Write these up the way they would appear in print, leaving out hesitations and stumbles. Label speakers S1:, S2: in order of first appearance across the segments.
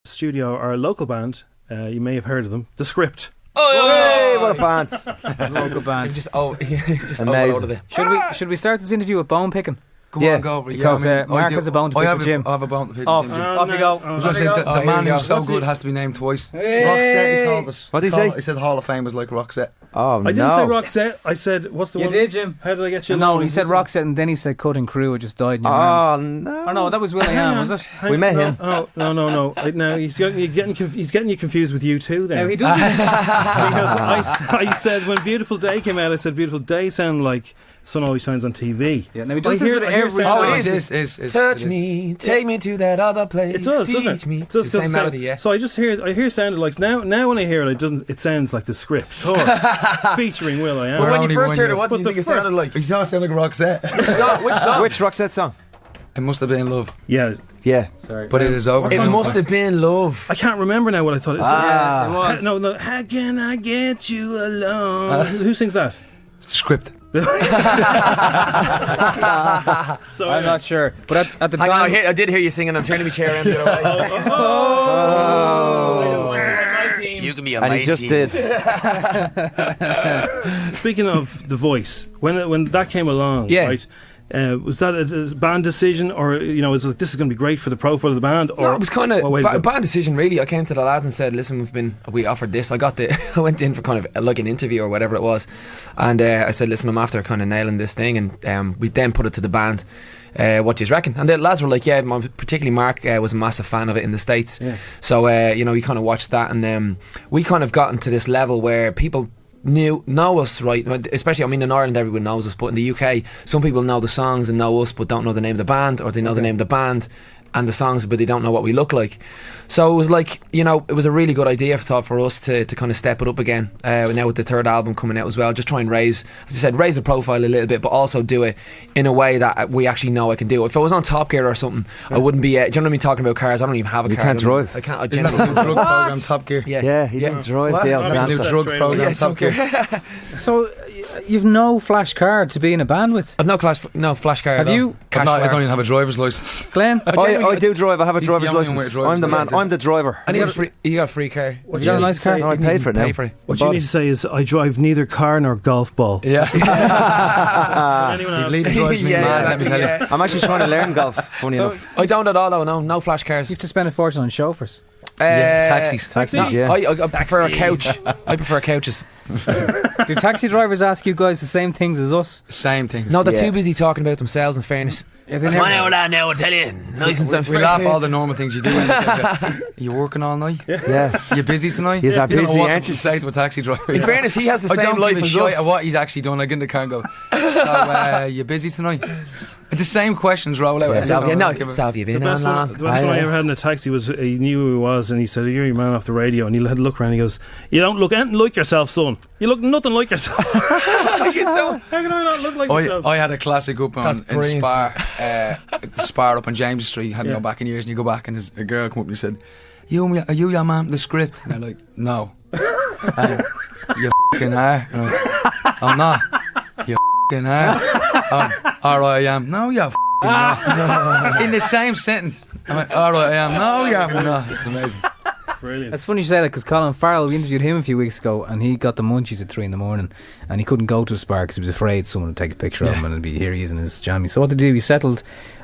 S1: Studio are a local band. You may have heard of them. The Script.
S2: Hey, what a band!
S3: Local band.
S4: He's just overloaded it.
S3: Should we start this interview with bone picking?
S4: Come on, go over it.
S3: Because Mark has a bone to pick with Jim.
S4: I have a bone to pick
S3: Off
S4: with Jim.
S3: you go.
S4: The man who's so good has to be named twice.
S3: Hey.
S4: Roxette, he called us.
S2: What did he say?
S4: He said Hall of Fame was like Roxette.
S2: Oh,
S1: I didn't say Roxette. I said, what's the
S3: You
S1: one?
S3: did, Jim.
S1: How did I get you?
S3: No, he said Roxette and then he said Cutting Crew. It just died in your arms.
S2: no.
S3: Oh no, that was Will.i.am, was it?
S2: We met him.
S1: Oh, no. No, he's getting you confused with U2 then.
S3: No, he does.
S1: Because I said when Beautiful Day came out, I said Beautiful Day sounded like Sun Always Shines on TV.
S3: Yeah, now he does this with every
S4: Oh,
S3: song.
S4: it is.
S5: Touch me, take me to that other place.
S1: It does, doesn't
S5: teach
S1: it?
S5: me.
S1: It does,
S4: It's the same
S1: 'cause
S4: melody, yeah.
S1: So I hear sounded like now when I hear it sounds like The Script. Of course, featuring Will.i.am.
S5: But when you
S4: only
S5: first
S4: one
S5: heard it,
S4: year.
S5: what did you think it sounded like?
S4: He does sound like Roxette.
S5: Which song?
S2: Which Roxette song?
S4: It must have been Love.
S1: Yeah,
S2: Yeah.
S3: Sorry.
S4: But it is over.
S5: It
S4: now.
S5: must have been Love.
S1: I can't remember now what I thought it was.
S2: Ah.
S3: It was.
S1: No. How can I get you alone? Who sings that?
S4: It's the script.
S1: So
S3: I'm not sure. But at the
S5: Hang on,
S3: time...
S5: I did hear you singing. I'm turning my chair around the other way.
S2: Oh.
S5: You can be on
S2: And
S5: my
S2: he just
S5: team.
S2: did.
S1: Speaking of The Voice, when that came along,
S5: Yeah.
S1: right? Was that a band decision, or was it like this is going to be great for the profile of the band? Or
S5: No, it was kind of
S1: wait,
S5: a bad decision, really. I came to the lads and said, "Listen, we offered this." I went in for kind of like an interview or whatever it was, and I said, "Listen, I'm after kind of nailing this thing," and we then put it to the band. What do you reckon? And the lads were like, "Yeah," particularly Mark was a massive fan of it in the States. Yeah. So we kind of watched that, and we kind of gotten to this level where people know us, right? Especially, I mean, in Ireland everyone knows us, but in the UK some people know the songs and know us but don't know the name of the band, or they know the name of the band and the songs but they don't know what we look like. So it was like, it was a really good idea for us to kind of step it up again, now with the third album coming out as well. Just try and raise the profile a little bit, but also do it in a way that we actually know I can do. If I was on Top Gear or something, I wouldn't be, do you know what I mean, talking about cars? I don't even have a car.
S2: You can't drive.
S5: I can't.
S4: Isn't that the new drug program, Top Gear?
S2: Yeah, he doesn't drive. Dale
S4: New
S2: Dancer.
S4: drug program, Top Gear.
S3: So, you've no flash card to be in a band with?
S5: I've no flash car.
S3: Have you?
S4: I don't even have a driver's license.
S3: Glenn?
S2: I do drive. I have a
S4: He's
S2: driver's
S4: the only one with
S2: license.
S4: a driver's
S2: I'm the man.
S4: license.
S2: I'm the driver.
S5: And you got a free car.
S3: You got a nice car?
S2: No, I paid for it now.
S5: Pay for it.
S1: what you need to say is, I drive neither car nor golf ball.
S4: Yeah.
S1: Anyone
S4: He
S1: else?
S4: bleeding drives me
S5: Yeah,
S4: mad, let me tell you.
S5: yeah.
S2: I'm actually trying to learn golf. Funny enough.
S5: I don't at all, though. No flash cars.
S3: You have to spend a fortune on chauffeurs.
S4: Taxis.
S2: Taxis, yeah.
S5: I prefer a couch. I prefer couches.
S3: Do taxi drivers ask you guys the same things as us?
S4: Same thing.
S5: No, they're
S2: Yeah.
S5: too busy talking about themselves, in fairness.
S3: Is it never-
S5: lad now, I tell you. Nice and stuff.
S4: We laugh all the normal things you do. Are you working all night?
S2: Yeah.
S4: You busy tonight?
S2: He's
S4: You don't know
S2: busy,
S4: what
S2: aren't
S4: to
S2: you?
S4: say to a taxi driver.
S5: In fairness, he has the
S4: I
S5: same
S4: don't
S5: life
S4: give a
S5: as
S4: shit
S5: us.
S4: at what he's actually done. I get in the car and go, so you busy tonight? And the same questions roll out.
S5: So have you
S1: The
S5: been
S1: best
S5: on
S1: one,
S5: long?
S1: the best one I ever had in a taxi was, he knew who he was, and he said, "You're your man off the radio," and he had a look around and he goes, "You don't look anything like yourself, son. You look nothing like yourself." How can I not look like myself?
S4: I had a classic up
S5: That's
S4: in
S5: brilliant.
S4: Spar up on James Street. Hadn't gone back in years, and you go back and there's a girl come up and said, are you your man, the script? And I'm like, no. You f***ing are. And I'm like, I'm not. You f***ing are. Alright, I am. No, you f***ing are. In the same sentence. I'm like, alright, I am. No, you're not. It's amazing.
S1: Brilliant.
S3: It's funny you say that, because Colin Farrell, we interviewed him a few weeks ago, and he got the munchies at 3 a.m, and he couldn't go to a Spar because he was afraid someone would take a picture of him and it'd be, here he is in his jammies. So what did he do? He settled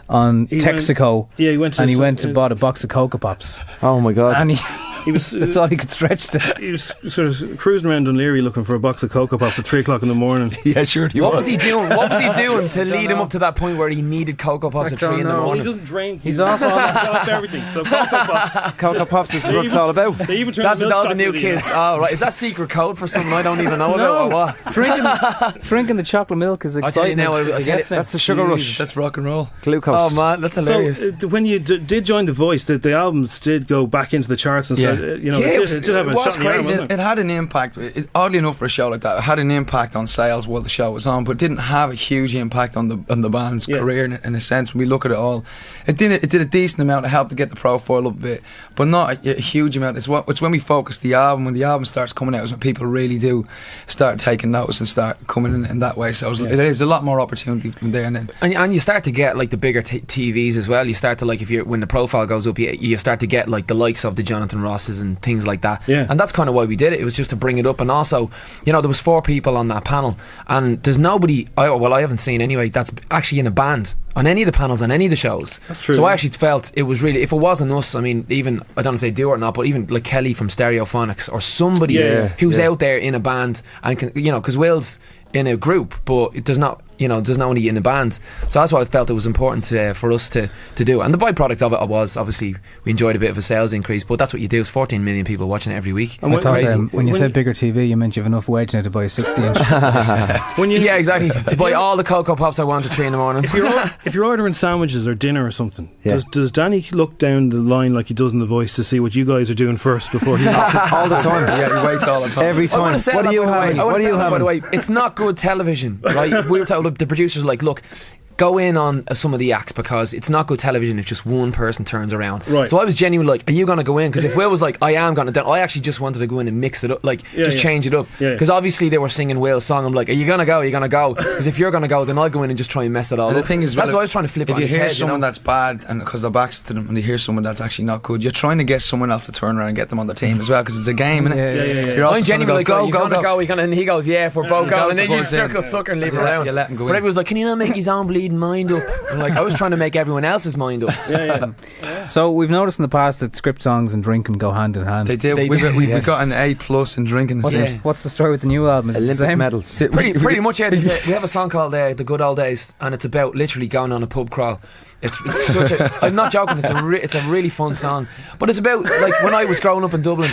S3: on Texaco.
S1: He went to
S3: Bought a box of Cocoa Pops,
S2: Oh my God.
S3: and
S1: He was
S3: that's all he could stretch to.
S1: he was sort of cruising around Dunleary looking for a box of Cocoa Pops at 3 o'clock in the morning.
S4: Yeah, sure he
S5: What was he doing? What was he doing to lead him up to that point where he needed Cocoa Pops at 3 in the
S1: Well, he
S5: morning?
S1: doesn't drink.
S3: He's off all that.
S1: off everything. So Cocoa Pops.
S2: Cocoa Pops is what it's all about.
S1: They even turn
S5: That's
S1: the
S5: what
S1: milk
S5: all the new
S1: chocolate, you know.
S5: kids. Oh, right. Is that secret code for something I don't even know about, or what?
S3: Drinking the chocolate milk is
S5: I'll tell you
S3: exciting.
S5: now,
S3: as
S5: I'll
S3: it
S5: tell
S3: gets
S5: you-
S3: now.
S2: That's the sugar rush.
S4: That's rock and roll.
S2: Glucose.
S5: Oh man, that's hilarious.
S1: So when you did join The Voice, the albums did go back into the charts and stuff. you know, it did have a
S5: was
S1: shot in the arm,
S5: crazy.
S1: wasn't
S4: It had an impact. Oddly enough, for a show like that, it had an impact on sales while the show was on, but it didn't have a huge impact on the band's career in a sense. When we look at it all, it did a decent amount of help to get the profile up a bit, but not a huge amount. It's when we focus the album. When the album starts coming out, is when people really do start taking notice and start coming in that way. So it is a lot more opportunity from there and then.
S5: And you start to get like the bigger TVs as well. You start to, like, when the profile goes up, you start to get like the likes of the Jonathan Rosses and things like that.
S1: Yeah.
S5: And that's kind of why we did it. It was just to bring it up. And also, you know, there was 4 people on that panel, and there's nobody, I haven't seen anyway, that's actually in a band on any of the panels on any of the shows.
S1: That's true.
S5: So I actually felt it was really, if it wasn't us, I mean, even, I don't know if they do it or not, but even like Kelly from Stereophonics or somebody who's out there in a band and can, you know, because Will's in a group, but it does not, you know, there's nobody in a band. So that's why I felt it was important for us to do. And the byproduct of it was, obviously, we enjoyed a bit of a sales increase, but that's what you do. Is 14 million people watching it every week.
S3: I thought when you said bigger TV, you meant you have enough wage now to buy a 60-inch.
S5: Yeah, exactly. To buy all the Cocoa Pops I want at 3 in the morning.
S1: If you're ordering sandwiches or dinner or something, does Danny look down the line like he does in The Voice to see what you guys are doing first before he looks at
S2: all the time?
S4: Yeah, he waits all the time.
S2: Every time.
S5: What do you have? By the way, it's not good television, right? We were told, the producers were like, look, go in on some of the acts because it's not good television if just one person turns around.
S1: Right.
S5: So I was genuinely like, are you going to go in? Because if Will was like, I am going to, then I actually just wanted to go in and mix it up, like change it up. Because obviously they were singing Will's song. I'm like, are you going to go? Are you going to go? Because if you're going to go, then I'll go in and just try and mess it all up.
S4: The thing is,
S5: that's why I was trying to flip it on his head.
S4: If you hear someone that's bad and because their backs to them, and you hear someone that's actually not good, you're trying to get someone else to turn around and get them on the team as well, because it's a game, isn't it?
S5: So you're I'm genuinely like, go. And he goes, yeah, if we're both going, and then you circle sucker and leave him around.
S4: You let him go in.
S5: But everyone's like, can you not make his own bleeding mind up? I'm like, I was trying to make everyone else's mind up.
S3: So we've noticed in the past that script songs and drinking go hand in hand.
S4: They do. We've got an A+ in drinking.
S3: What's the story with the new album? Is it the same?
S2: Medals.
S5: Pretty much, yeah. We have a song called The Good Old Days, and it's about literally going on a pub crawl. It's such a, I'm not joking, it's a really fun song, but it's about, like, when I was growing up in Dublin,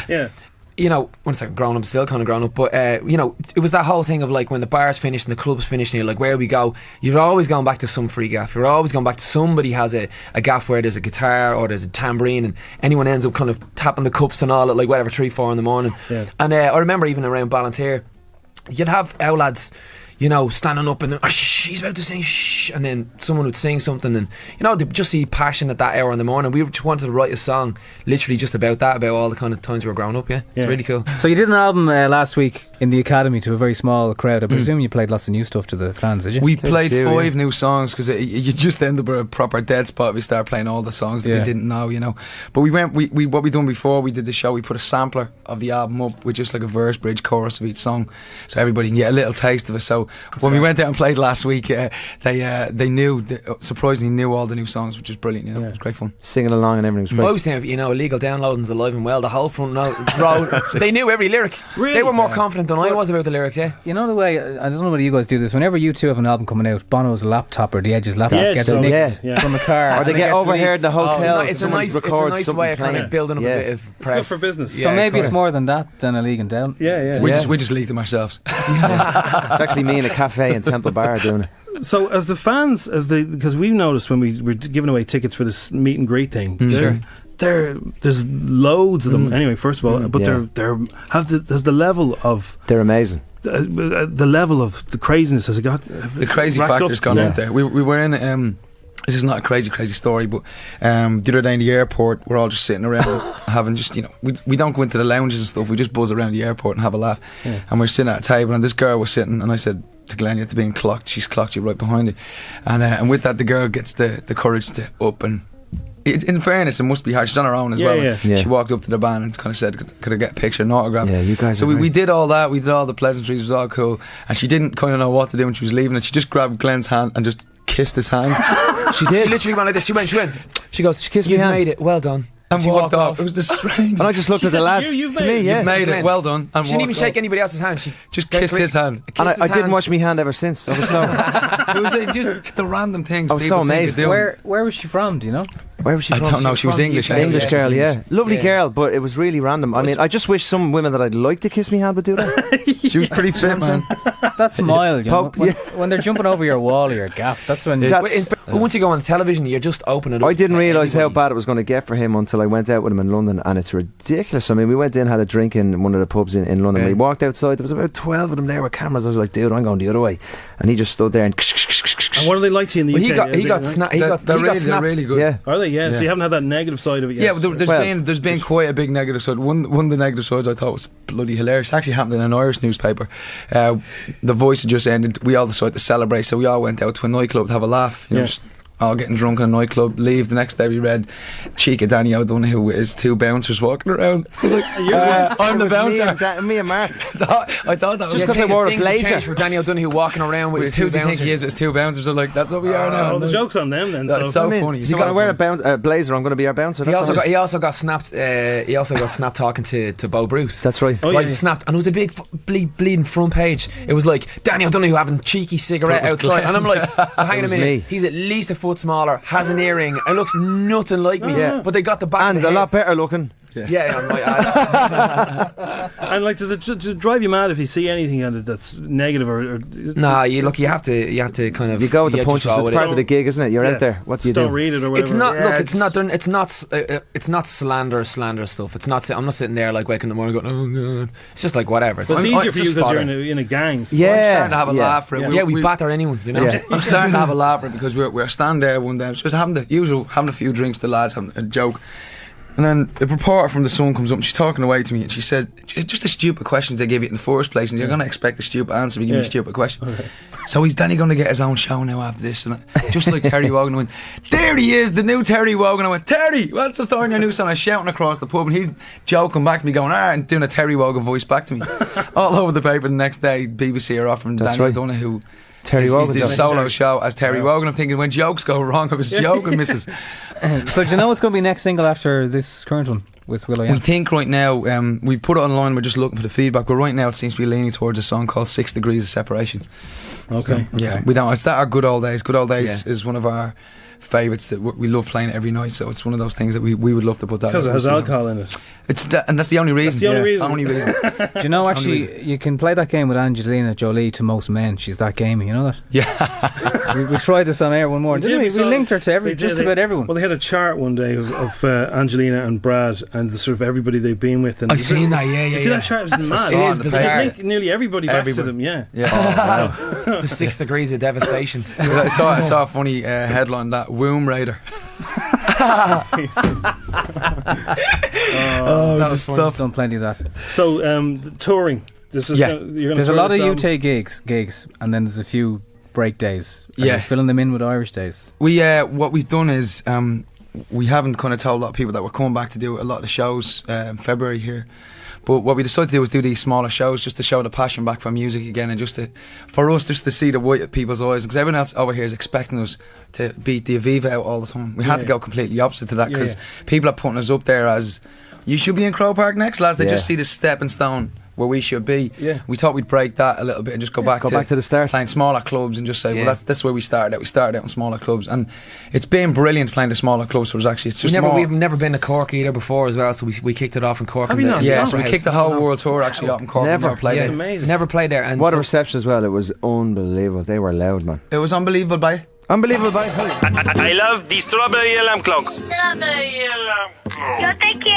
S5: you know, when it's like grown up, still kind of grown up, but you know, it was that whole thing of like when the bar's finished and the club's finished and you're like, where we go, you're always going back to some free gaff, you're always going back to somebody has a gaff where there's a guitar or there's a tambourine, and anyone ends up kind of tapping the cups and all at like whatever 3-4 in the morning. And I remember even around Ballantyre you'd have our lads, you know, standing up and she's about to sing, shh, and then someone would sing something, and you know, they'd just see passion at that hour in the morning. We just wanted to write a song literally just about that, about all the kind of times we were growing up. It's really cool.
S3: So you did an album last week in the Academy to a very small crowd. I presume you played lots of new stuff to the fans, did you?
S4: We played 5 new songs, because you just end up with a proper dead spot if you start playing all the songs that they didn't know, you know. But we what we done before we did the show, we put a sampler of the album up with just like a verse, bridge, chorus of each song, so everybody can get a little taste of it. So when we went out and played last week, they knew, surprisingly knew all the new songs, which was brilliant. You know, it was great fun.
S2: Singing along and everything was great.
S5: I always think, you know, illegal downloading's alive and well. The whole front row, they knew every lyric. Really? They were more confident than I was about the lyrics.
S3: You know the way, I don't know whether you guys do this, whenever you two have an album coming out, Bono's laptop or the Edge's laptop gets nicked from a car,
S2: or they get overheard the hotel.
S5: It's a nice way of kind of building up a bit of press.
S1: It's good for business.
S3: So maybe it's more than that than illegal down.
S4: We just leaked them ourselves.
S2: It's actually me in a cafe in Temple Bar doing it.
S1: So as the fans, because we've noticed when we were giving away tickets for this meet and greet thing, there's loads of them. Anyway, first of all, but there's the level of,
S2: they're amazing.
S1: The level of the craziness has got
S4: the crazy factor's gone out there. We were in this is not a crazy story, but the other day in the airport, we're all just sitting around having just, you know, we don't go into the lounges and stuff, we just buzz around the airport and have a laugh. And we're sitting at a table, and this girl was sitting, and I said to Glenn, you have to be clocked. She's clocked you right behind it, and with that, the girl gets the courage to up and. In fairness, it must be hard. She's on her own as well. She walked up to the band and kind of said, could I get a picture and autograph?
S2: Yeah, you guys.
S4: So we did all that. We did all the pleasantries. It was all cool. And she didn't kind of know what to do when she was leaving, and she just grabbed Glenn's hand and just kissed his hand.
S5: She did. She literally went like this. She went. She goes, she kissed me. You've made it. Well done.
S4: And walked off. It was the strangest.
S2: And I just looked at the lads.
S1: You've
S2: to me,
S4: you've made it. Well done. And
S5: she didn't even shake anybody else's hand. She
S4: just kissed his hand.
S2: And I didn't wash my hand ever since. I was so.
S4: It was just the random things.
S2: I was so amazed.
S3: Where was she from? Do you know?
S2: Where was she from?
S4: I don't know. She was English.
S2: English girl, lovely girl, but it was really random. I mean, I just wish some women that I'd like to kiss me hand would do that.
S4: She was pretty fit, man.
S3: That's mild, you know. When they're jumping over your wall or your gaff, that's when.
S5: But once you go on television, you're just opening it up.
S2: I didn't
S5: to
S2: realise how
S5: anybody.
S2: bad it was going to get for him until I went out with him in London, and it's ridiculous. I mean, we went in, had a drink in one of the pubs in London.
S5: Yeah.
S2: We walked outside, there was about 12 of them there with cameras. I was like, dude, I'm going the other way. And he just stood there and...
S1: And what are they like to you in the UK?
S5: He got snapped.
S4: They're
S5: snapped.
S4: really good.
S2: Yeah.
S1: Are they? Yeah. So you haven't had that negative side of it yet.
S4: Yeah, but there's been quite a big negative side. One of the negative sides I thought was bloody hilarious. It actually happened in an Irish newspaper. The Voice had just ended. We all decided to celebrate, so we all went out to a nightclub to have a laugh. You know, just all getting drunk in a nightclub. Leave the next day. We read cheek of Danny O'Donoghue with his 2 bouncers walking around. I was like, I'm the bouncer.
S2: Me and Mark.
S4: I thought that
S2: Just
S4: was
S2: because I wore a
S5: Things have
S2: blazer.
S5: changed for Danny O'Donoghue walking around with his
S4: who
S5: 2
S4: do you think he is?
S5: bouncers.
S4: It's 2 bouncers. I'm like, that's what we are now.
S1: Oh, the joke's on them then.
S4: That's so funny.
S2: He's going to wear a blazer. I'm going to be our bouncer.
S5: He also got snapped. He also got snapped talking to Bo Bruce.
S2: That's right.
S1: Oh,
S5: Like
S1: yeah.
S5: snapped, and it was a big bleeding front page. It was like Danny O'Donoghue having cheeky cigarette outside, and I'm like, hang on a minute,
S2: me.
S5: he's at least a foot smaller, has an earring, and looks nothing like me.
S2: Yeah.
S5: But they got the back
S2: And
S5: of the
S2: a lot
S5: head.
S2: better looking.
S5: Yeah, I'm like,
S1: And like, does it drive you mad if you see anything that's negative or
S5: nah. You have to kind of
S2: You go with the
S5: just
S2: punches.
S5: roll
S2: It's
S5: with
S2: part
S5: it.
S2: of the gig, isn't it? You're out there. What do you
S1: just
S2: do?
S1: don't read it or whatever?
S5: It's not.
S4: Yeah,
S5: Look, it's not slander stuff. It's not. I'm not sitting there like waking in the morning going, oh god. It's just like whatever.
S1: Well, it's
S5: I'm-
S1: easier for you
S5: just
S1: because you're
S5: fodder.
S1: in a gang.
S2: Yeah.
S4: I'm starting to have a laugh for it.
S5: Yeah, we batter anyone. You know.
S2: Yeah.
S4: I'm starting to have a laugh for it because we're standing there one day, just having a few drinks, the lads having a joke. And then the reporter from The Sun comes up and she's talking away to me and she says, just the stupid questions they give you in the first place, and you're going to expect a stupid answer if you give me a stupid question. Okay. So he's Danny going to get his own show now after this, and just like Terry Wogan, I went, there he is, the new Terry Wogan. I went, Terry, what's the story in your new song? I was shouting across the pub and he's joking back to me going, and doing a Terry Wogan voice back to me. All over the paper the next day, BBC are offering
S2: That's
S4: Danny
S2: right.
S4: O'Donoghue
S2: Terry
S4: he's
S2: Wogan.
S4: did a solo show as Terry Wogan. I'm thinking, when jokes go wrong, I was joking, missus.
S3: So do you know what's going to be next single after this current one with Will.i.am?
S4: We think right now, we've put it online, we're just looking for the feedback, but right now it seems to be leaning towards a song called 6 Degrees of Separation.
S1: Okay.
S4: Yeah, we don't. It's that our Good Old Days. Good Old Days is one of our favourites that we love playing it every night, so it's one of those things that we would love to put that.
S1: Because it has alcohol in it.
S4: And that's the only reason.
S1: That's the only reason.
S4: Only reason.
S3: Do you know, actually, you can play that game with Angelina Jolie to most men. She's that gamey, you know that?
S4: Yeah.
S3: we tried this on air one morning, didn't we? We linked her to about everyone.
S1: Well, they had a chart one day of Angelina and Brad and the sort of everybody they've been with. And
S5: I've seen that, yeah.
S1: You see that chart? It was mad.
S5: It is
S1: They
S5: bizarre.
S1: link nearly everybody back to them, yeah.
S5: The 6 degrees of devastation.
S4: I saw a funny headline, that Womb Raider.
S3: Just stuff. Done plenty of that.
S1: So, touring. This is
S4: Yeah.
S3: There's a lot of UK gigs, and then there's a few break days. And
S4: Yeah.
S3: you're filling them in with Irish days.
S4: We what we've done is we haven't kind of told a lot of people that we're coming back to do a lot of the shows in February here. But what we decided to do is do these smaller shows just to show the passion back for music again, and just to see the white of people's eyes, because everyone else over here is expecting us to beat the Aviva out all the time. We had to go completely opposite to that, because people are putting us up there as, you should be in Crow Park next, lads. They just see the stepping stone where we should be.
S1: Yeah.
S4: We thought we'd break that a little bit and just go back
S2: to the start,
S4: playing smaller clubs, and just say, well, that's where we started out. We started out in smaller clubs, and it's been brilliant playing the smaller clubs. So it's just
S5: We've never been to Cork either before as well, so we kicked it off in Cork.
S1: Have you not?
S4: Yeah, so we kicked the whole world tour actually up in Cork.
S2: Never.
S4: Played
S1: That's
S4: it.
S1: amazing.
S5: Never played there. And
S2: What a reception as well. It was unbelievable. They were loud, man.
S4: It was unbelievable, bye.
S2: Unbelievable.
S6: I love the Strawberry Alarm Clock.
S7: Strawberry alarm clock. Yo te quiero.